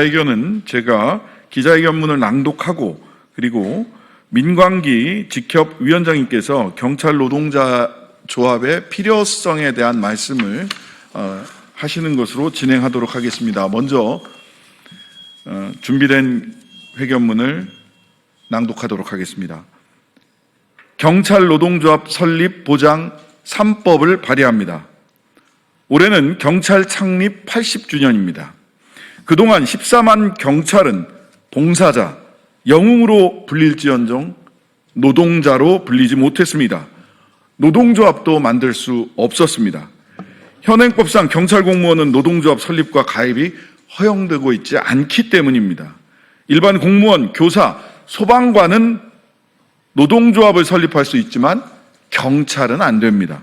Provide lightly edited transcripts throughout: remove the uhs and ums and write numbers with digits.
기자회견은 제가 기자회견문을 낭독하고 그리고 민광기 직협위원장님께서 경찰 노동자 조합의 필요성에 대한 말씀을 하시는 것으로 진행하도록 하겠습니다. 먼저 준비된 회견문을 낭독하도록 하겠습니다. 경찰 노동조합 설립 보장 3법을 발의합니다. 올해는 경찰 창립 80주년입니다. 그동안 14만 경찰은 봉사자, 영웅으로 불릴지언정 노동자로 불리지 못했습니다. 노동조합도 만들 수 없었습니다. 현행법상 경찰 공무원은 노동조합 설립과 가입이 허용되고 있지 않기 때문입니다. 일반 공무원, 교사, 소방관은 노동조합을 설립할 수 있지만 경찰은 안 됩니다.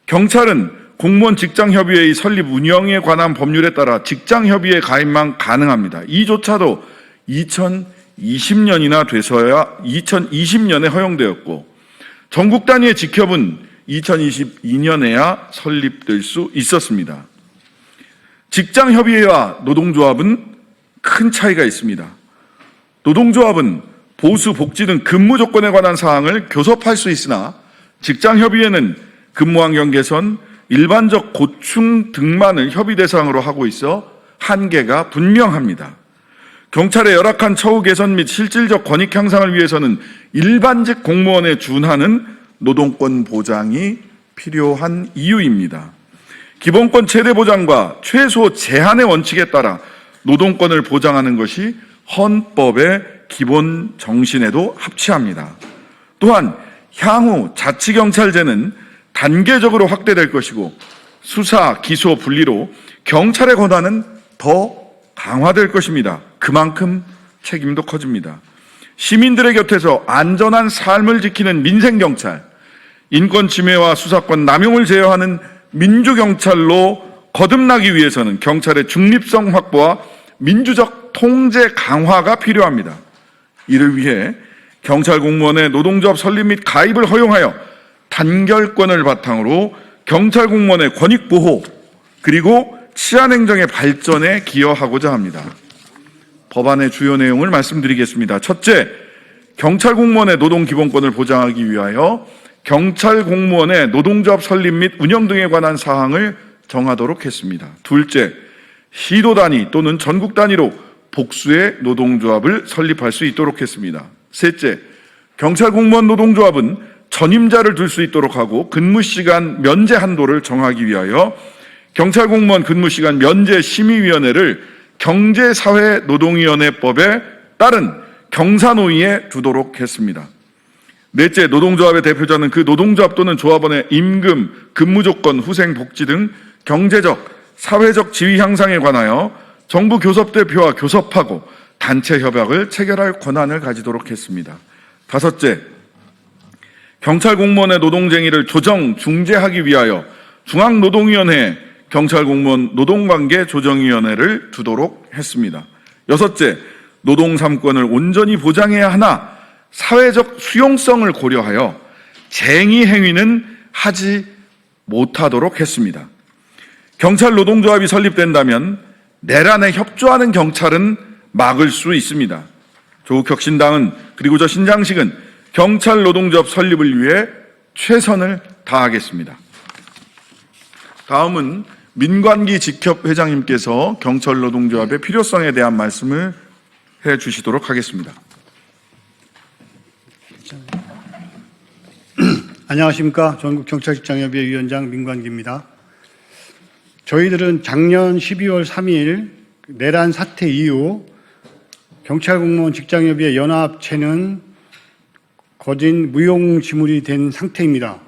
경찰은 공무원 직장협의회의 설립 운영에 관한 법률에 따라 직장협의회 가입만 가능합니다. 이조차도 2020년이나 돼서야 2020년에 허용되었고 전국 단위의 직협은 2022년에야 설립될 수 있었습니다. 직장협의회와 노동조합은 큰 차이가 있습니다. 노동조합은 보수, 복지 등 근무 조건에 관한 사항을 교섭할 수 있으나 직장협의회는 근무환경 개선, 일반적 고충 등만을 협의 대상으로 하고 있어 한계가 분명합니다. 경찰의 열악한 처우 개선 및 실질적 권익 향상을 위해서는 일반직 공무원에 준하는 노동권 보장이 필요한 이유입니다. 기본권 최대 보장과 최소 제한의 원칙에 따라 노동권을 보장하는 것이 헌법의 기본 정신에도 합치합니다. 또한 향후 자치경찰제는 단계적으로 확대될 것이고 수사, 기소 분리로 경찰의 권한은 더 강화될 것입니다. 그만큼 책임도 커집니다. 시민들의 곁에서 안전한 삶을 지키는 민생경찰, 인권 침해와 수사권 남용을 제어하는 민주경찰로 거듭나기 위해서는 경찰의 중립성 확보와 민주적 통제 강화가 필요합니다. 이를 위해 경찰 공무원의 노동조합 설립 및 가입을 허용하여 단결권을 바탕으로 경찰 공무원의 권익 보호 그리고 치안행정의 발전에 기여하고자 합니다. 법안의 주요 내용을 말씀드리겠습니다. 첫째, 경찰 공무원의 노동 기본권을 보장하기 위하여 경찰 공무원의 노동조합 설립 및 운영 등에 관한 사항을 정하도록 했습니다. 둘째, 시도 단위 또는 전국 단위로 복수의 노동조합을 설립할 수 있도록 했습니다. 셋째, 경찰 공무원 노동조합은 전임자를 둘 수 있도록 하고 근무시간 면제 한도를 정하기 위하여 경찰 공무원 근무시간 면제 심의위원회를 경제사회노동위원회법에 따른 경사노위에 두도록 했습니다. 넷째, 노동조합의 대표자는 그 노동조합 또는 조합원의 임금, 근무조건, 후생복지 등 경제적, 사회적 지위 향상에 관하여 정부 교섭대표와 교섭하고 단체 협약을 체결할 권한을 가지도록 했습니다. 다섯째, 경찰 공무원의 노동쟁의를 조정, 중재하기 위하여 중앙노동위원회 경찰공무원 노동관계 조정위원회를 두도록 했습니다. 여섯째, 노동 3권을 온전히 보장해야 하나 사회적 수용성을 고려하여 쟁의 행위는 하지 못하도록 했습니다. 경찰 노동조합이 설립된다면 내란에 협조하는 경찰은 막을 수 있습니다. 조국 혁신당은 그리고 저 신장식은 경찰 노동조합 설립을 위해 최선을 다하겠습니다. 다음은 민관기 직협회장님께서 경찰 노동조합의 필요성에 대한 말씀을 해 주시도록 하겠습니다. 안녕하십니까. 전국경찰직장협의회 위원장 민관기입니다. 저희들은 작년 12월 3일 내란 사태 이후 경찰공무원 직장협의회 연합체는 거진 무용지물이 된 상태입니다.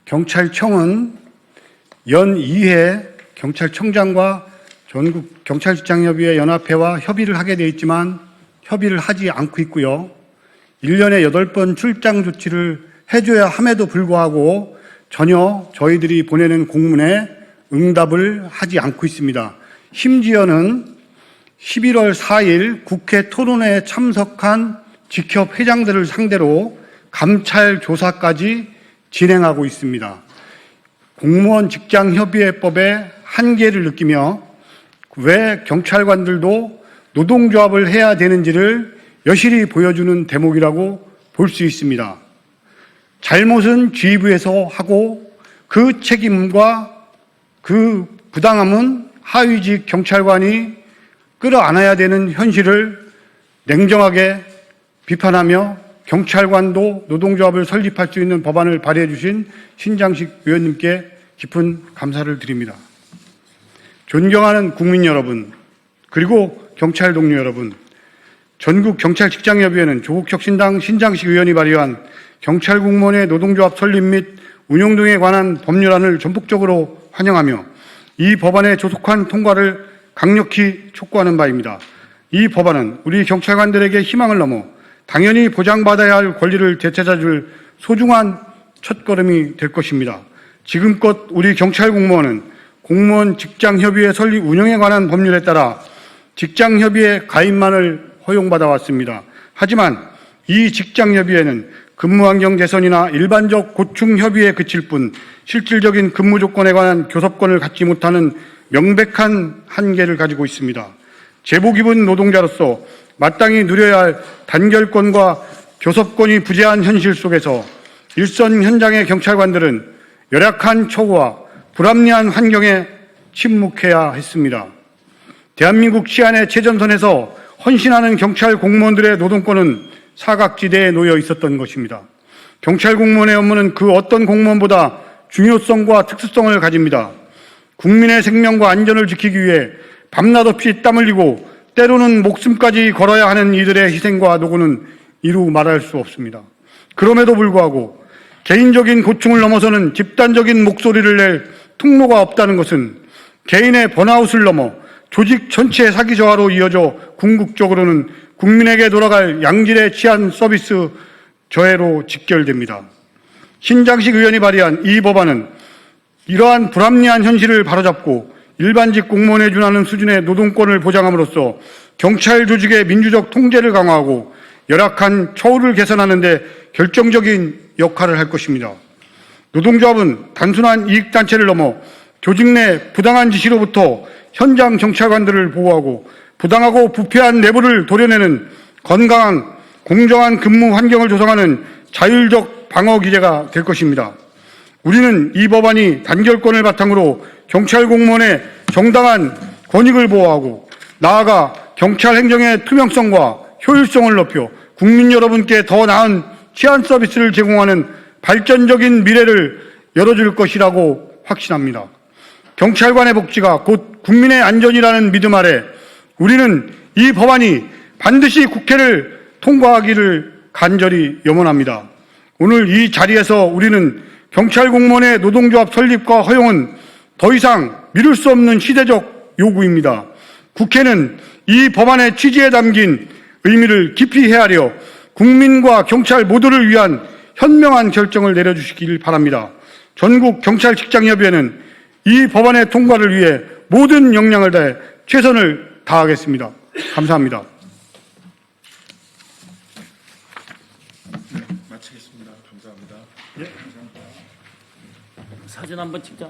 경찰청은 연 2회 경찰청장과 전국 경찰직장협의회 연합회와 협의를 하게 되어 있지만 협의를 하지 않고 있고요. 1년에 8번 출장 조치를 해줘야 함에도 불구하고 전혀 저희들이 보내는 공문에 응답을 하지 않고 있습니다. 심지어는 11월 4일 국회 토론회에 참석한 직협 회장들을 상대로 감찰 조사까지 진행하고 있습니다. 공무원 직장협의회법의 한계를 느끼며 왜 경찰관들도 노동조합을 해야 되는지를 여실히 보여주는 대목이라고 볼 수 있습니다. 잘못은 지휘부에서 하고 그 책임과 그 부당함은 하위직 경찰관이 끌어안아야 되는 현실을 냉정하게 비판하며 경찰관도 노동조합을 설립할 수 있는 법안을 발의해 주신 신장식 의원님께 깊은 감사를 드립니다. 존경하는 국민 여러분, 그리고 경찰 동료 여러분, 전국경찰직장협의회는 조국혁신당 신장식 의원이 발의한 경찰 공무원의 노동조합 설립 및 운영 등에 관한 법률안을 전폭적으로 환영하며 이 법안의 조속한 통과를 강력히 촉구하는 바입니다. 이 법안은 우리 경찰관들에게 희망을 넘어 당연히 보장받아야 할 권리를 되찾아줄 소중한 첫걸음이 될 것입니다. 지금껏 우리 경찰 공무원은 공무원 직장협의회 설립 운영에 관한 법률에 따라 직장협의회 가입만을 허용받아 왔습니다. 하지만 이 직장협의회는 근무환경 개선이나 일반적 고충협의에 그칠 뿐 실질적인 근무 조건에 관한 교섭권을 갖지 못하는 명백한 한계를 가지고 있습니다. 제복 입은 노동자로서 마땅히 누려야 할 단결권과 교섭권이 부재한 현실 속에서 일선 현장의 경찰관들은 열악한 처우와 불합리한 환경에 침묵해야 했습니다. 대한민국 치안의 최전선에서 헌신하는 경찰 공무원들의 노동권은 사각지대에 놓여 있었던 것입니다. 경찰 공무원의 업무는 그 어떤 공무원보다 중요성과 특수성을 가집니다. 국민의 생명과 안전을 지키기 위해 밤낮 없이 땀 흘리고 때로는 목숨까지 걸어야 하는 이들의 희생과 노고는 이루 말할 수 없습니다. 그럼에도 불구하고 개인적인 고충을 넘어서는 집단적인 목소리를 낼 통로가 없다는 것은 개인의 번아웃을 넘어 조직 전체 사기 저하로 이어져 궁극적으로는 국민에게 돌아갈 양질의 치안 서비스 저해로 직결됩니다. 신장식 의원이 발의한 이 법안은 이러한 불합리한 현실을 바로잡고 일반직 공무원에 준하는 수준의 노동권을 보장함으로써 경찰 조직의 민주적 통제를 강화하고 열악한 처우를 개선하는 데 결정적인 역할을 할 것입니다. 노동조합은 단순한 이익단체를 넘어 조직 내 부당한 지시로부터 현장 경찰관들을 보호하고 부당하고 부패한 내부를 도려내는 건강한 공정한 근무 환경을 조성하는 자율적 방어 기제가 될 것입니다. 우리는 이 법안이 단결권을 바탕으로 경찰 공무원의 정당한 권익을 보호하고 나아가 경찰 행정의 투명성과 효율성을 높여 국민 여러분께 더 나은 치안 서비스를 제공하는 발전적인 미래를 열어줄 것이라고 확신합니다. 경찰관의 복지가 곧 국민의 안전이라는 믿음 아래 우리는 이 법안이 반드시 국회를 통과하기를 간절히 염원합니다. 오늘 이 자리에서 우리는 경찰 공무원의 노동조합 설립과 허용은 더 이상 미룰 수 없는 시대적 요구입니다. 국회는 이 법안의 취지에 담긴 의미를 깊이 헤아려 국민과 경찰 모두를 위한 현명한 결정을 내려주시길 바랍니다. 전국 경찰직장협의회는 이 법안의 통과를 위해 모든 역량을 다해 최선을 다하겠습니다. 감사합니다. 마치겠습니다. 감사합니다. 사진 한번 찍자.